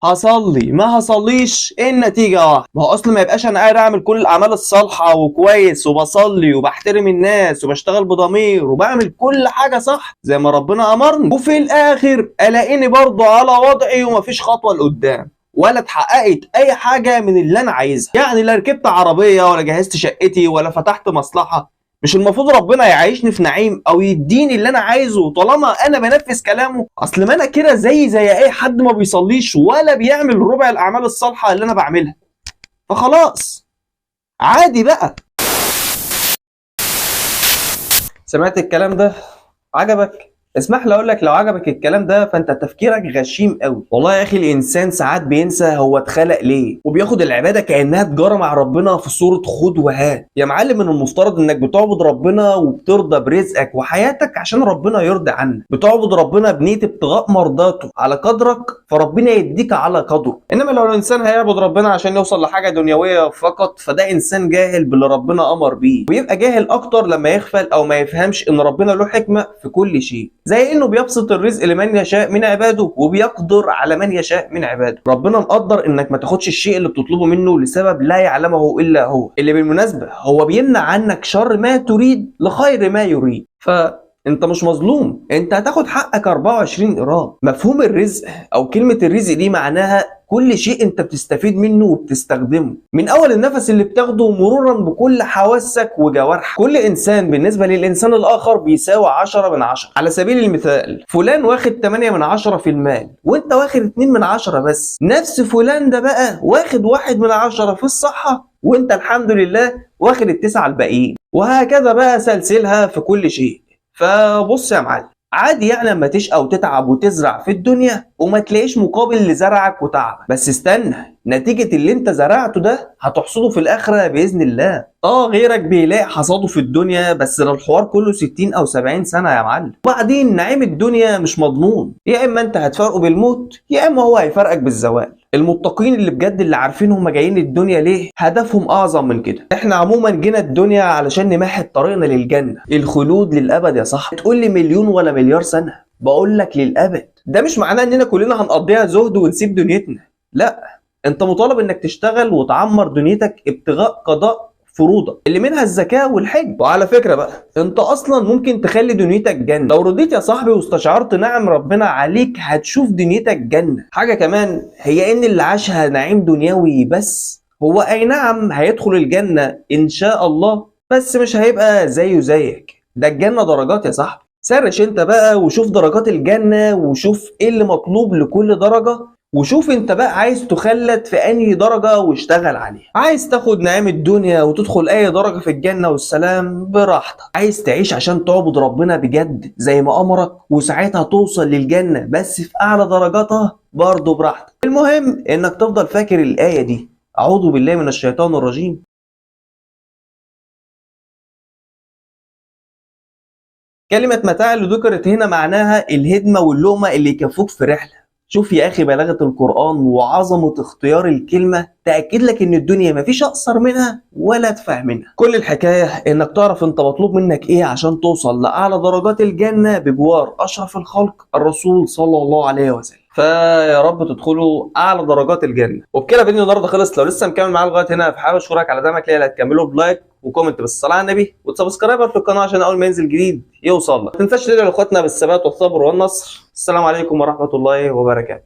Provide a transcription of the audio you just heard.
هصلي ما هصليش إيه النتيجة واحدة. ما هو اصل ما يبقاش انا قاعد اعمل كل الاعمال الصالحة وكويس وبصلي وبحترم الناس وبشتغل بضمير وبعمل كل حاجة صح زي ما ربنا امرني، وفي الاخر الاقيني برضه على وضعي ومفيش خطوة لقدام ولا اتحققت اي حاجة من اللي انا عايزها. يعني لا ركبت عربية ولا جهزت شقتي ولا فتحت مصلحة. مش المفروض ربنا يعيشني في نعيم او يديني اللي انا عايزه طالما انا بنفذ كلامه؟ اصل ما انا كده زي اي حد ما بيصليش ولا بيعمل ربع الاعمال الصالحه اللي انا بعملها، فخلاص عادي بقى. سمعت الكلام ده؟ عجبك؟ اسمح لي اقول لك، لو عجبك الكلام ده فانت تفكيرك غشيم قوي. والله يا اخي الانسان ساعات بينسى هو اتخلق ليه وبياخد العباده كانها تجاره مع ربنا في صوره خد وهات. يا معلم من المفترض انك بتعبد ربنا وبترضى برزقك وحياتك عشان ربنا يرضى عنك، بتعبد ربنا بنيه ابتغاء مرضاته على قدرك فربنا يديك على قدره. انما لو الانسان هيعبد ربنا عشان يوصل لحاجه دنيويه فقط فده انسان جاهل باللي ربنا امر بيه، ويبقى جاهل اكتر لما يغفل او ما يفهمش ان ربنا له حكمه في كل شيء، زي انه بيبسط الرزق لمن يشاء من عباده وبيقدر على من يشاء من عباده. ربنا مقدر انك ما تاخدش الشيء اللي بتطلبه منه لسبب لا يعلمه الا هو، اللي بالمناسبه هو بيمنع عنك شر ما تريد لخير ما يريد. انت مش مظلوم، انت هتاخد حقك 24 قيراط. مفهوم الرزق او كلمة الرزق دي معناها كل شيء انت بتستفيد منه وبتستخدمه، من اول النفس اللي بتاخده مرورا بكل حواسك وجوارحك. كل انسان بالنسبة للانسان الاخر بيساوي 10 من 10. على سبيل المثال فلان واخد 8 من 10 في المال وانت واخد 2 من 10 بس، نفس فلان ده بقى واخد 1 من 10 في الصحة وانت الحمد لله واخد ال9 الباقيين، وهكذا بقى سلسلها في كل شيء. فبص يا معلم، عادي يعني لما تشقى وتتعب وتزرع في الدنيا وما تلاقيش مقابل لزرعك وتعبك، بس استنى نتيجة اللي انت زرعته ده هتحصده في الآخرة بإذن الله. غيرك بيلاقي حصاده في الدنيا بس ده الحوار كله 60 أو 70 سنة يا معلم. وبعدين نعيم الدنيا مش مضمون، يا إما انت هتفرقه بالموت يا إما هو هيفرقك بالزوال. المتقين اللي بجد اللي عارفين هم جايين الدنيا ليه هدفهم أعظم من كده. احنا عموما جينا الدنيا علشان نمهد طريقنا للجنة، الخلود للأبد يا صاحبي. تقول لي مليون ولا مليار سنة؟ بقول لك للأبد. ده مش معناه اننا كلنا هنقضيها زهد ونسيب دنيتنا، لا، انت مطالب انك تشتغل وتعمر دنيتك ابتغاء قضاء فروضك اللي منها الزكاة والحج. وعلى فكرة بقى انت اصلا ممكن تخلي دنيتك جنة لو رضيت يا صاحبي واستشعرت نعم ربنا عليك، هتشوف دنيتك جنة. حاجة كمان هي ان اللي عاشها نعيم دنيوي بس هو اي نعم هيدخل الجنة ان شاء الله، بس مش هيبقى زيه زيك. ده الجنة درجات يا صاحبي. سرش انت بقى وشوف درجات الجنة وشوف ايه اللي مطلوب لكل درجة، وشوف انت بقى عايز تخلد في انهي درجة واشتغل عليها. عايز تاخد نعيم الدنيا وتدخل اي درجة في الجنة والسلام براحتك، عايز تعيش عشان تعبد ربنا بجد زي ما امرك وساعتها توصل للجنة بس في اعلى درجاتها برضه براحتك. المهم انك تفضل فاكر الاية دي، اعوذ بالله من الشيطان الرجيم. كلمة متاع اللي ذكرت هنا معناها الهدمة واللقمة اللي يكفوك في رحلة. شوف يا أخي بلاغة القرآن وعظمة اختيار الكلمة تأكد لك إن الدنيا مفيش أقصر منها ولا أتفه منها. كل الحكاية إنك تعرف أنت مطلوب منك إيه عشان توصل لأعلى درجات الجنة بجوار أشرف الخلق الرسول صلى الله عليه وسلم. فيا رب تدخلوا اعلى درجات الجنه. وبكده فيديو النهارده خلص. لو لسه مكمل معايا لغايه هنا فحابب اشكرك على دعمك ليا، اللي هتكمله بلايك وكومنت بالصلاه على النبي وتسبسكرايبر في القناه عشان اول ما ينزل جديد يوصل لك. ما تنساش تدعي لاخواتنا بالثبات والصبر والنصر. السلام عليكم ورحمه الله وبركاته.